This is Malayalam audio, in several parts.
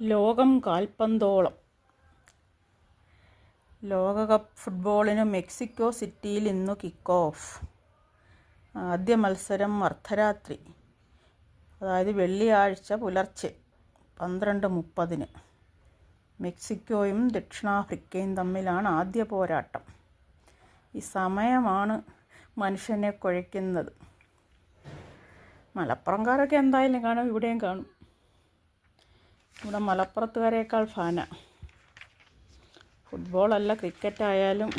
ലോകം കാൽപന്തോളം. ലോകകപ്പ് ഫുട്ബോളിന് മെക്സിക്കോ സിറ്റിയിൽ ഇന്നു കിക്ക് ഓഫ്. ആദ്യ മത്സരം അർദ്ധരാത്രി, അതായത് വെള്ളിയാഴ്ച പുലർച്ചെ 12:30 മെക്സിക്കോയും ദക്ഷിണാഫ്രിക്കയും തമ്മിലാണ് ആദ്യ പോരാട്ടം. ഈ സമയമാണ് മനുഷ്യനെ കുഴയ്ക്കുന്നത്. മലപ്പുറംകാരൊക്കെ എന്തായാലും കാണും, ഇവിടെയും കാണും. ഇവിടെ മലപ്പുറത്തുകാരേക്കാൾ ഫാനാണ്. ഫുട്ബോളല്ല, ക്രിക്കറ്റ് ആയാലും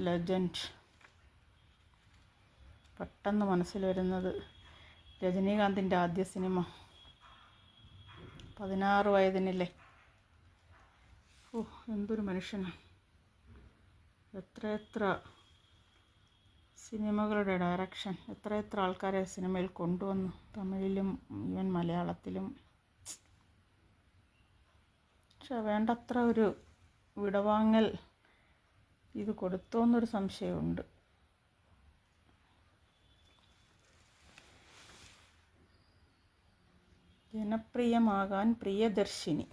ലെജൻഡ്. പെട്ടെന്ന് മനസ്സിൽ വരുന്നത് രജനീകാന്തിൻ്റെ ആദ്യ സിനിമ 16 വയതിനില്ലേ. എന്തൊരു മനുഷ്യനാണ്! എത്ര സിനിമകളുടെ ഡയറക്ഷൻ, എത്ര ആൾക്കാരെ സിനിമയിൽ കൊണ്ടുവന്നു, തമിഴിലും ഈവൻ മലയാളത്തിലും. പക്ഷെ വേണ്ടത്ര ഒരു വിടവാങ്ങൽ ഇത് കൊടുത്തോന്നൊരു സംശയമുണ്ട്. ജനപ്രിയമാകാൻ പ്രിയദർശിനി.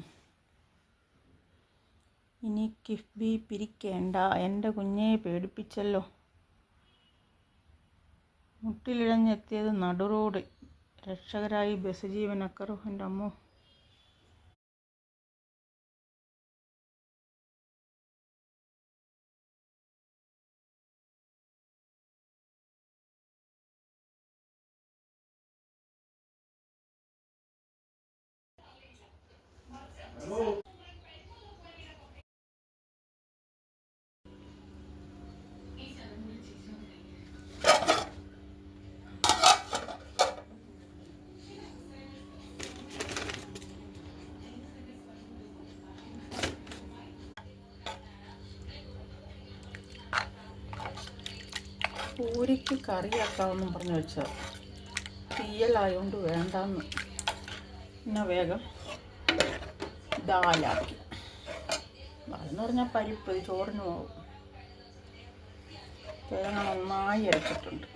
ഇനി കിഫ്ബി പിരിക്കേണ്ട, എൻ്റെ കുഞ്ഞെ പേടിപ്പിച്ചല്ലോ. മുട്ടിലിഴഞ്ഞെത്തിയത് നടുറോഡ്, രക്ഷകരായി ബസ് ജീവനക്കാർ. എൻ്റെ അമ്മോ! പൂരിക്ക് കറിയാക്കാമെന്നും പറഞ്ഞ് വെച്ചത്, തീയലായതുകൊണ്ട് വേണ്ടാന്ന്. പിന്നെ വേഗം ദാലാക്കി. അതെന്ന് പറഞ്ഞാൽ പരിപ്പ്, ചോറിന് പോകും. തേങ്ങ നന്നായി അരച്ചിട്ടുണ്ട്.